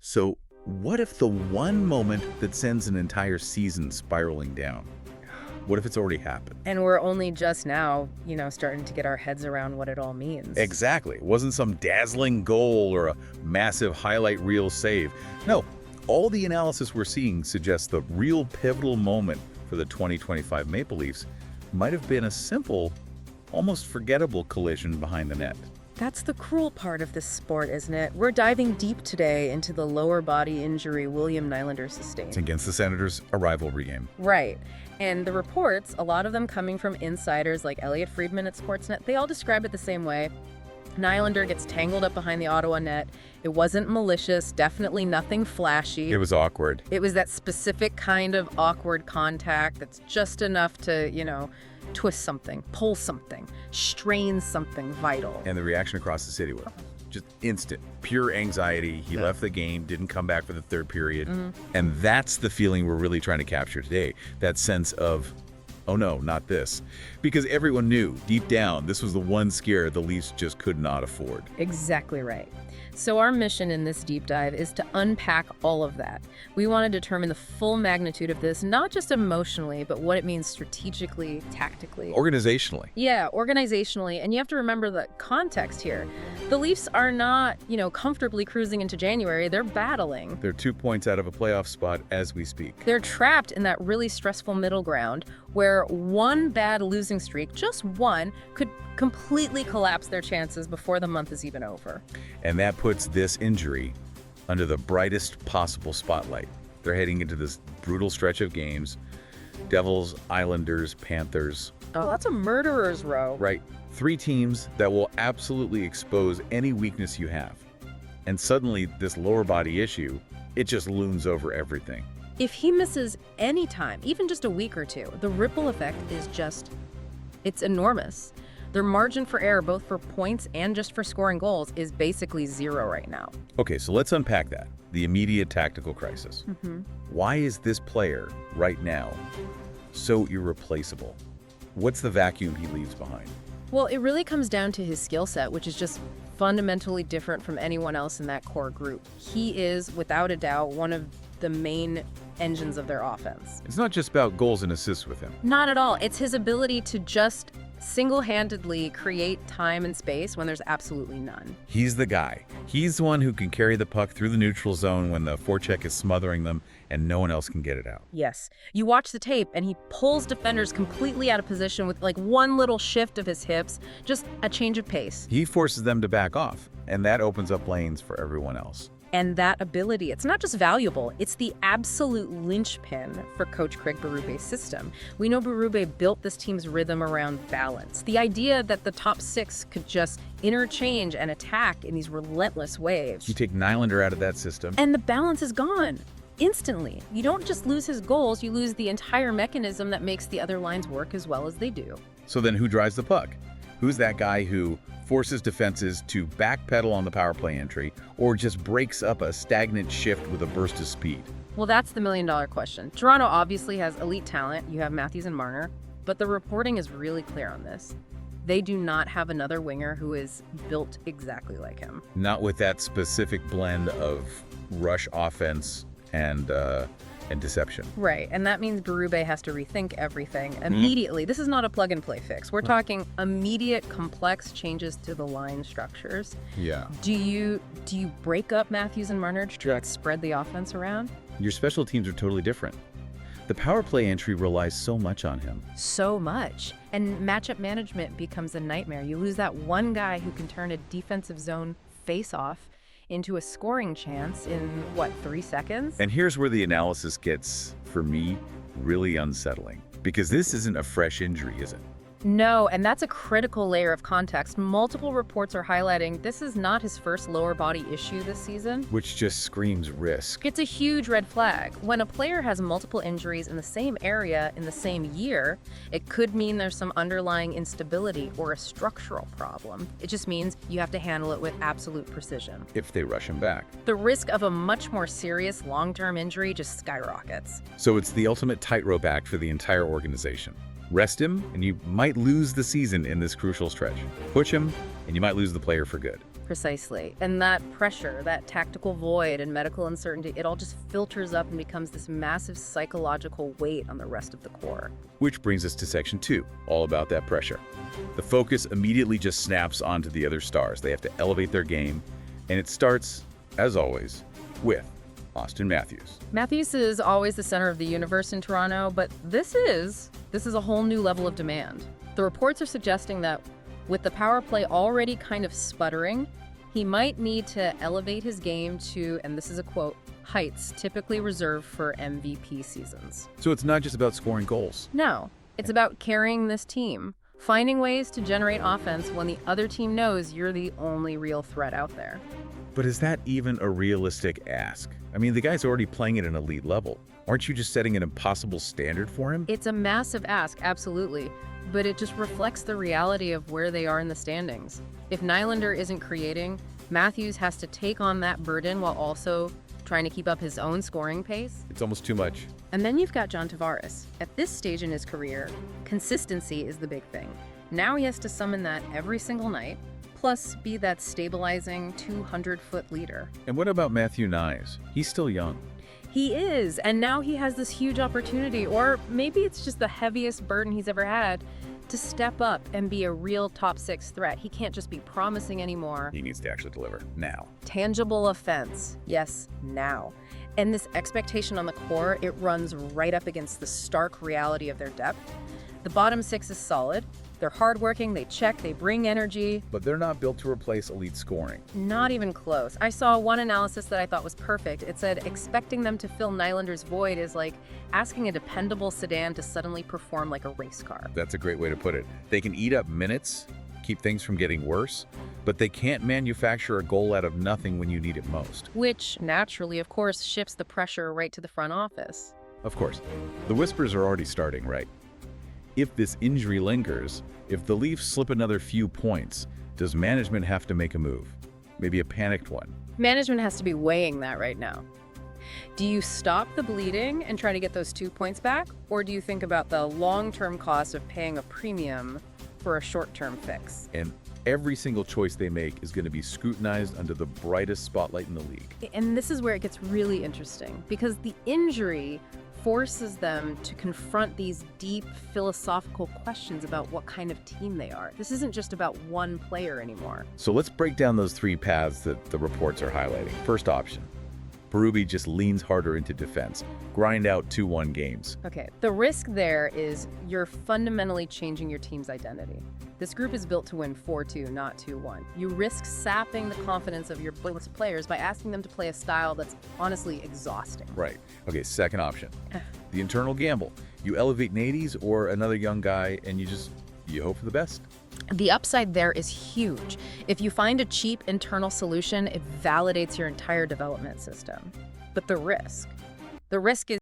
So what if the one moment that sends an entire season spiraling down? What if it's already happened? And we're only just now, starting to get our heads around what it all means. Exactly. It wasn't some dazzling goal or a massive highlight reel save. No, all the analysis we're seeing suggests the real pivotal moment for the 2025 Maple Leafs might have been a simple, almost forgettable collision behind the net. That's the cruel part of this sport, isn't it? We're diving deep today into the lower body injury William Nylander sustained. It's against the Senators, a rivalry game. Right. And the reports, a lot of them coming from insiders like Elliot Friedman at Sportsnet, they all describe it the same way. Nylander gets tangled up behind the Ottawa net. It wasn't malicious, definitely nothing flashy. It was awkward. It was that specific kind of awkward contact that's just enough to, twist something, pull something, strain something vital. And the reaction across the city was just instant, pure anxiety. He left the game, didn't come back for the third period. And that's the feeling we're really trying to capture today. That sense of, oh no, not this. Because everyone knew, deep down, this was the one scare the Leafs just could not afford. Exactly right. So our mission in this deep dive is to unpack all of that. We want to determine the full magnitude of this, not just emotionally, but what it means strategically, tactically. Organizationally. Yeah, organizationally. And you have to remember the context here. The Leafs are not, comfortably cruising into January. They're battling. They're 2 points out of a playoff spot as we speak. They're trapped in that really stressful middle ground where one bad losing streak, just one, could completely collapse their chances before the month is even over. And that puts this injury under the brightest possible spotlight. They're heading into this brutal stretch of games. Devils, Islanders, Panthers. Oh, that's a murderer's row. Right. 3 teams that will absolutely expose any weakness you have. And suddenly, this lower body issue, it just looms over everything. If he misses any time, even just a week or two, the ripple effect is it's enormous. Their margin for error, both for points and just for scoring goals, is basically zero right now. Okay, so let's unpack that. The immediate tactical crisis. Why is this player, right now, so irreplaceable? What's the vacuum he leaves behind? Well, it really comes down to his skill set, which is just fundamentally different from anyone else in that core group. He is, without a doubt, one of the main engines of their offense. It's not just about goals and assists with him. Not at all. It's his ability to just single-handedly create time and space when there's absolutely none. He's the guy. He's the one who can carry the puck through the neutral zone when the forecheck is smothering them and no one else can get it out. Yes. You watch the tape and he pulls defenders completely out of position with like one little shift of his hips, just a change of pace. He forces them to back off, and that opens up lanes for everyone else. And that ability, it's not just valuable, it's the absolute linchpin for Coach Craig Berube's system. We know Berube built this team's rhythm around balance. The idea that the top 6 could just interchange and attack in these relentless waves. You take Nylander out of that system, and the balance is gone. Instantly. You don't just lose his goals, you lose the entire mechanism that makes the other lines work as well as they do. So then who drives the puck? Who's that guy who forces defenses to backpedal on the power play entry or just breaks up a stagnant shift with a burst of speed? Well, that's the million-dollar question. Toronto obviously has elite talent. You have Matthews and Marner, but the reporting is really clear on this. They do not have another winger who is built exactly like him. Not with that specific blend of rush offense and deception. Right, and that means Berube has to rethink everything immediately. This is not a plug-and-play fix. We're talking immediate, complex changes to the line structures. Yeah. Do you break up Matthews and Marner to try to spread the offense around? Your special teams are totally different. The power play entry relies so much on him. So much. And matchup management becomes a nightmare. You lose that one guy who can turn a defensive zone face-off into a scoring chance in, 3 seconds? And here's where the analysis gets, for me, really unsettling. Because this isn't a fresh injury, is it? No, and that's a critical layer of context. Multiple reports are highlighting this is not his first lower body issue this season. Which just screams risk. It's a huge red flag. When a player has multiple injuries in the same area in the same year, it could mean there's some underlying instability or a structural problem. It just means you have to handle it with absolute precision. If they rush him back. The risk of a much more serious long-term injury just skyrockets. So it's the ultimate tightrope act for the entire organization. Rest him, and you might lose the season in this crucial stretch. Push him, and you might lose the player for good. Precisely. And that pressure, that tactical void and medical uncertainty, it all just filters up and becomes this massive psychological weight on the rest of the core. Which brings us to section 2, all about that pressure. The focus immediately just snaps onto the other stars. They have to elevate their game, and it starts, as always, with Austin Matthews. Matthews is always the center of the universe in Toronto, but this is a whole new level of demand. The reports are suggesting that with the power play already kind of sputtering, he might need to elevate his game to, and this is a quote, heights typically reserved for MVP seasons. So it's not just about scoring goals. No, it's about carrying this team, finding ways to generate offense when the other team knows you're the only real threat out there. But is that even a realistic ask? I mean, the guy's already playing at an elite level. Aren't you just setting an impossible standard for him? It's a massive ask, absolutely, but it just reflects the reality of where they are in the standings. If Nylander isn't creating, Matthews has to take on that burden while also trying to keep up his own scoring pace. It's almost too much. And then you've got John Tavares. At this stage in his career, consistency is the big thing. Now he has to summon that every single night, plus be that stabilizing 200-foot leader. And what about Matthew Nyes? He's still young. He is, and now he has this huge opportunity, or maybe it's just the heaviest burden he's ever had, to step up and be a real top 6 threat. He can't just be promising anymore. He needs to actually deliver now. Tangible offense. Yes, now. And this expectation on the core, it runs right up against the stark reality of their depth. The bottom 6 is solid. They're hardworking, they check, they bring energy. But they're not built to replace elite scoring. Not even close. I saw one analysis that I thought was perfect. It said expecting them to fill Nylander's void is like asking a dependable sedan to suddenly perform like a race car. That's a great way to put it. They can eat up minutes, keep things from getting worse, but they can't manufacture a goal out of nothing when you need it most. Which, naturally, of course, shifts the pressure right to the front office. Of course. The whispers are already starting, right? If this injury lingers, if the Leafs slip another few points, does management have to make a move? Maybe a panicked one. Management has to be weighing that right now. Do you stop the bleeding and try to get those 2 points back? Or do you think about the long-term cost of paying a premium for a short-term fix? And every single choice they make is going to be scrutinized under the brightest spotlight in the league. And this is where it gets really interesting, because the injury forces them to confront these deep philosophical questions about what kind of team they are. This isn't just about one player anymore. So let's break down those 3 paths that the reports are highlighting. First option, Berube just leans harder into defense, grind out 2-1 games. Okay, the risk there is you're fundamentally changing your team's identity. This group is built to win 4-2, not 2-1. You risk sapping the confidence of your players by asking them to play a style that's honestly exhausting. Right. Okay, second option, the internal gamble. You elevate Nades or another young guy and you hope for the best. The upside there is huge. If you find a cheap internal solution, it validates your entire development system. But the risk is